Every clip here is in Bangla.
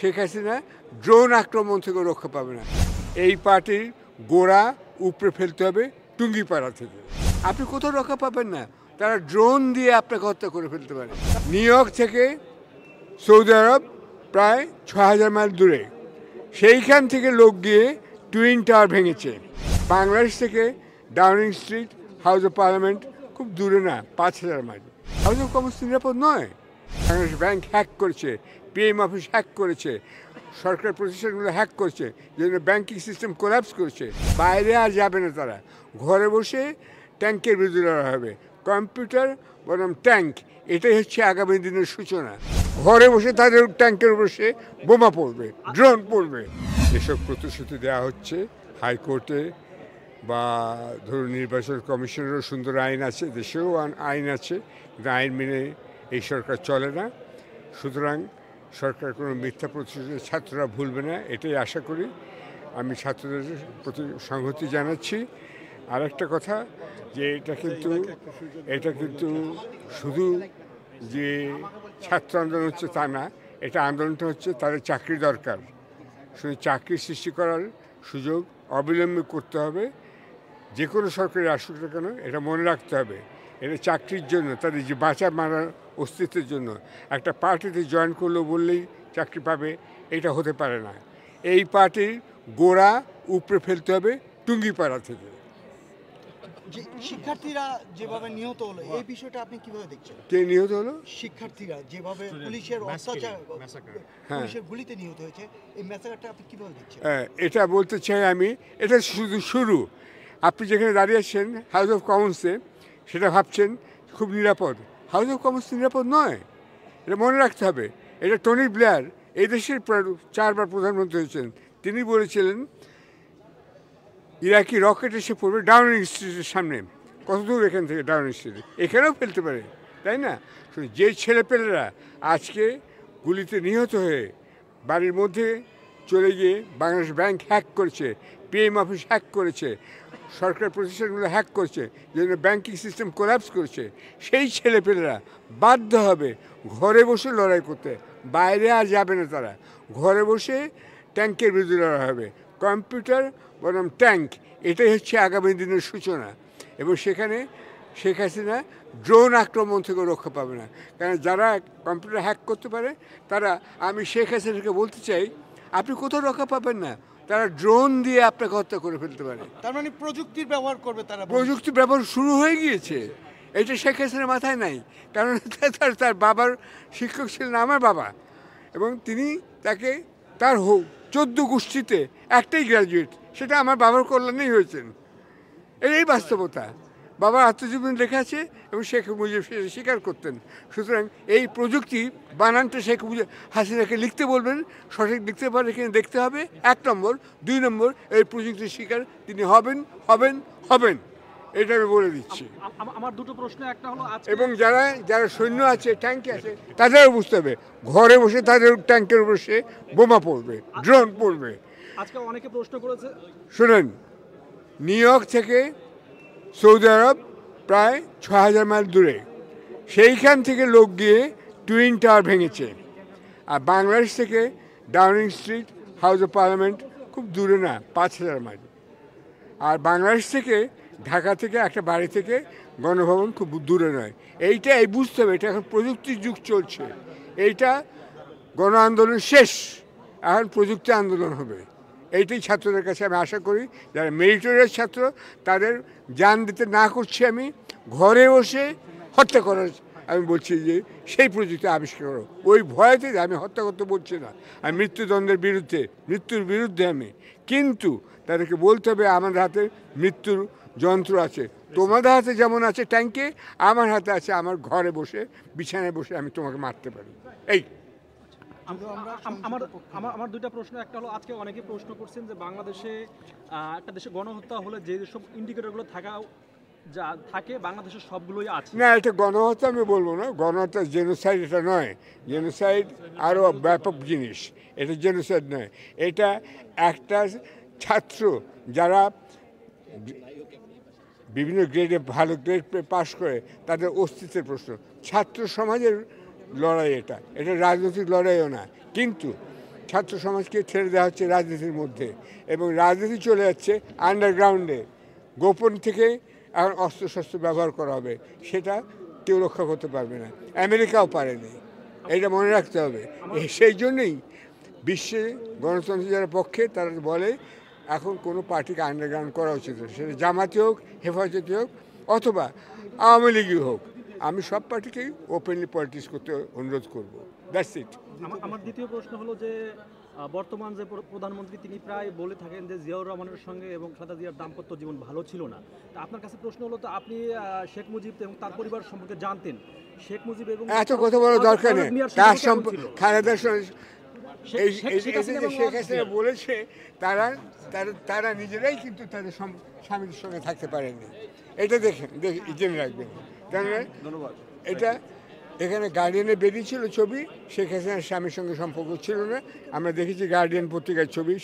শেখ হাসিনা ড্রোন আক্রমণ থেকে রক্ষা পাবে না। এই পার্টির গোড়া উপড়ে ফেলতে হবে টুঙ্গিপাড়া থেকে। আপনি কোথাও রক্ষা পাবেন না, তারা ড্রোন দিয়ে আপনাকে হত্যা করে ফেলতে পারে। নিউ ইয়র্ক থেকে সৌদি আরব প্রায় ৬,০০০ মাইল দূরে, সেইখান থেকে লোক গিয়ে টুইন টাওয়ার ভেঙেছে। বাংলাদেশ থেকে Downing street, house of parliament খুব দূরে না, ৫,০০০ মাইল। হাউস অফ কমন্স নিরাপদ নয়। বাংলাদেশ ব্যাংক হ্যাক করেছে, পিএম অফিস হ্যাক করেছে, সরকার প্রতিষ্ঠানগুলো হ্যাক করছে, যেন ব্যাংকিং সিস্টেম কোলাপস করছে। বাইরে আর যাবে না তারা, ঘরে বসে ট্যাঙ্কের বিরুদ্ধে লড়া হবে। কম্পিউটার বনাম ট্যাঙ্ক, এটাই হচ্ছে আগামী দিনের সূচনা। ঘরে বসে তাদের ট্যাঙ্কের বসে বোমা পড়বে, ড্রোন পড়বে। এসব প্রতিশ্রুতি দেওয়া হচ্ছে হাইকোর্টে, বা ধরুন নির্বাচন কমিশনেরও সুন্দর আইন আছে, দেশেও আইন আছে, কিন্তু আইন মেনে এই সরকার চলে না। সুতরাং সরকার কোনো মিথ্যা প্রতিশ্রুতি ছাত্ররা ভুলবে না, এটাই আশা করি। আমি ছাত্রদের প্রতি সংহতি জানাচ্ছি। আর একটা কথা, যে এটা কিন্তু শুধু যে ছাত্র আন্দোলন হচ্ছে তা না, এটা আন্দোলনটা হচ্ছে তাদের চাকরি দরকার। শুধু চাকরি সৃষ্টি করার সুযোগ অবিলম্বে করতে হবে। যে কোনো সরকারি আসুক না কেন, এটা মনে রাখতে হবে, এটা চাকরির জন্য, তাদের যে বাঁচা মারার অস্তিত্বের জন্য। একটা পার্টিতে জয়েন করলো বললেই চাকরি পাবে, এটা হতে পারে না। এই পার্টির গোড়া উপড়ে ফেলতে হবে টুঙ্গিপাড়া থেকে। শিক্ষার্থীরা যেভাবে নিহত হলো, এই বিষয়টা আপনি কিভাবে দেখছেন? কে নিহত হলো? শিক্ষার্থীরা যেভাবে পুলিশের অত্যাচার, পুলিশের গুলিতে নিহত হয়েছে, এই ম্যাসাকারটা আপনি কিভাবে দেখছেন? এটা বলতে চাই আমি, এটা শুধু শুরু। আপনি যেখানে দাঁড়িয়ে আছেন হাউস অফ কমন্সে, সেটা ভাবছেন খুব নিরাপদ। হাউস অফ কমন্স নিরাপদ নয়, এটা মনে রাখতে হবে। এটা টনি ব্লেয়ার, এই দেশের 4বার প্রধানমন্ত্রী হয়েছেন, তিনি বলেছিলেন ইরাকি রকেট এসে পড়বে ডাউনিং স্ট্রিটের সামনে। কত দূর এখান থেকে ডাউনিং স্ট্রিট? এখানেও ফেলতে পারে, তাই না? যে ছেলেপেলেরা আজকে গুলিতে নিহত হয়ে বাড়ির মধ্যে চলে গিয়ে বাংলাদেশ ব্যাংক হ্যাক করেছে, পিএম অফিস হ্যাক করেছে, সরকার প্রতিষ্ঠানগুলো হ্যাক করছে, যেন ব্যাংকিং সিস্টেম কোলাপস করেছে, সেই ছেলেপেলেরা বাধ্য হবে ঘরে বসে লড়াই করতে। বাইরে আর যাবে না তারা, ঘরে বসে ট্যাঙ্কের বিরুদ্ধে লড়া হবে। কম্পিউটার বনাম ট্যাঙ্ক, এটাই হচ্ছে আগামী দিনের সূচনা। এবং সেখানে শেখ হাসিনা ড্রোন আক্রমণ থেকে রক্ষা পাবে না। কারণ যারা কম্পিউটার হ্যাক করতে পারে তারা, আমি শেখ হাসিনাকে বলতে চাই, আপনি কোথাও রক্ষা পাবেন না, তারা ড্রোন দিয়ে আপনাকে হত্যা করে ফেলতে পারে। তার মানে প্রযুক্তির ব্যবহার করবে তারা। প্রযুক্তির ব্যবহার শুরু হয়ে গিয়েছে, এটা শেখ হাসিনার মাথায় নাই। কারণ তার বাবার শিক্ষক ছিলেন আমার বাবা, এবং তিনি তাকে তার 14 গোষ্ঠীতে একটাই গ্র্যাজুয়েট, সেটা আমার বাবার কল্যাণেই হয়েছেন। এই বাস্তবতা বাবার আত্মজীবনী লেখা আছে, এবং শেখ মুজিব সেটা স্বীকার করতেন। সুতরাং এই প্রযুক্তি বানানটা শেখ হাসিনাকে লিখতে বলবেন, সঠিক লিখতে পারে এখানে দেখতে হবে, 1 নম্বর। 2 নম্বর, এই প্রযুক্তির শিকার তিনি হবেন হবেন হবেন, এটা আমি বলে দিচ্ছি। আমার দুটো প্রশ্ন, একটা হলো এবং যারা সৈন্য আছে, ট্যাঙ্কে আছে, তাদেরও বুঝতে হবে ঘরে বসে তাদের ট্যাঙ্কের বসে বোমা পড়বে, ড্রোন পড়বে। আজকে অনেকে প্রশ্ন করেছে, শুনেন, নিউ ইয়র্ক থেকে সৌদি আরব প্রায় ৬,০০০ মাইল দূরে, সেইখান থেকে লোক গিয়ে টুইন টাওয়ার ভেঙেছে। আর বাংলাদেশ থেকে Downing street, house of parliament খুব দূরে না, ৫,০০০ মাইল। আর বাংলাদেশ থেকে, ঢাকা থেকে একটা বাড়ি থেকে গণভবন খুব দূরে নয়। এই বুঝতে হবে, এটা এখন প্রযুক্তির যুগ চলছে। এইটা গণ আন্দোলন শেষ, এখন প্রযুক্তি আন্দোলন হবে। এইটাই ছাত্রদের কাছে আমি আশা করি, যারা মেরিটোরিয়াস ছাত্র তাদের জান দিতে না করছি আমি, ঘরে বসে হত্যা করার আমি বলছি যে সেই প্রযুক্তি আবিষ্কার করো। ওই ভয়তে আমি হত্যা করতে বলছি না, আমি মৃত্যুদণ্ডের বিরুদ্ধে, মৃত্যুর বিরুদ্ধে আমি। কিন্তু তাদেরকে বলতে হবে আমাদের হাতে মৃত্যুর যন্ত্র আছে। তোমাদের হাতে যেমন আছে ট্যাঙ্কে, আমার হাতে আছে আমার ঘরে বসে, বিছানায় বসে আমি তোমাকে মারতে পারি। এই আমার দুইটা প্রশ্ন, একটা হলো আজকে অনেকে প্রশ্ন করছেন যে বাংলাদেশে একটা দেশে গণহত্যা হলে যে সব ইন্ডিকেটরগুলো থাকে বাংলাদেশের সবগুলোই আছে না। এটা গণহত্যা আমি বলবো না, গণহত্যা জেনোসাইড এটা নয়। জেনোসাইড আরও ব্যাপক জিনিস, এটা জেনোসাইড নয়। এটা একটা ছাত্র যারা বিভিন্ন গ্রেডে ভালো গ্রেড পাস করে, তাদের অস্তিত্বের প্রশ্ন, ছাত্র সমাজের লড়াই, এটা রাজনৈতিক লড়াইও না। কিন্তু ছাত্র সমাজকে ছেড়ে দেওয়া হচ্ছে রাজনীতির মধ্যে, এবং রাজনীতি চলে যাচ্ছে আন্ডারগ্রাউন্ডে, গোপন থেকে এখন অস্ত্রশস্ত্র ব্যবহার করা হবে, সেটা কেউ রক্ষা করতে পারবে না, আমেরিকাও পারেনি, এটা মনে রাখতে হবে। সেই জন্যই বিশ্বে গণতন্ত্র যারা পক্ষে তারা বলে এখন কোনো পার্টিকে আন্ডারগ্রাউন্ড করা উচিত না, সেটা জামাতি হোক, হেফাজতি হোক, অথবা আওয়ামী লীগই হোক। আমি সব পার্টিকেই ওপেনলি পলিটিক্স করতে অনুরোধ করবো। That's it. আমার দ্বিতীয় প্রশ্ন হলো যে বর্তমান যে প্রধানমন্ত্রী তিনি প্রায় বলে থাকেন যে জিয়াউর রহমানের সঙ্গে এবং খালেদা জিয়ার দাম্পত্য জীবন ভালো ছিল না। তা আপনার কাছে প্রশ্ন হলো, তো আপনি শেখ মুজিব এবং তার পরিবার সম্পর্কে জানতেন, শেখ মুজিব এবং এত কথা বলার দরকার নেই, তার খালেদার সঙ্গে শেখ হাসিনা বলেছে তারা নিজেরাই কিন্তু তাদের স্বামীর সঙ্গে থাকতে পারেনি, এটা দেখেন জেনে রাখবেন। ধন্যবাদ। এটা এখানে গার্ডিয়ানে বেরিয়েছিল ছবি, শেখ হাসিনার স্বামীর সঙ্গে সম্পর্ক ছিল না। আমরা দেখেছি গার্ডিয়ান পত্রিকার ছবি,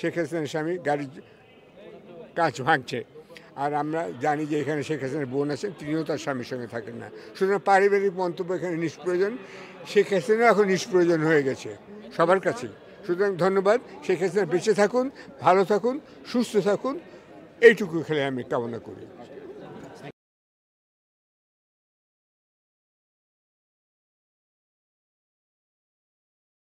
শেখ হাসিনার স্বামী গাড়ির কাঁচ ভাঙছে, আর আমরা জানি যে এখানে শেখ হাসিনার বোন আছেন, তিনিও তার স্বামীর সঙ্গে থাকেন না। সুতরাং পারিবারিক মন্তব্য এখানে নিষ্প্রয়োজন। শেখ হাসিনা এখন নিষ্প্রয়োজন হয়ে গেছে সবার কাছে। সুতরাং ধন্যবাদ। শেখ হাসিনা বেঁচে থাকুন, ভালো থাকুন, সুস্থ থাকুন, এইটুকু খেলে আমি কামনা করি।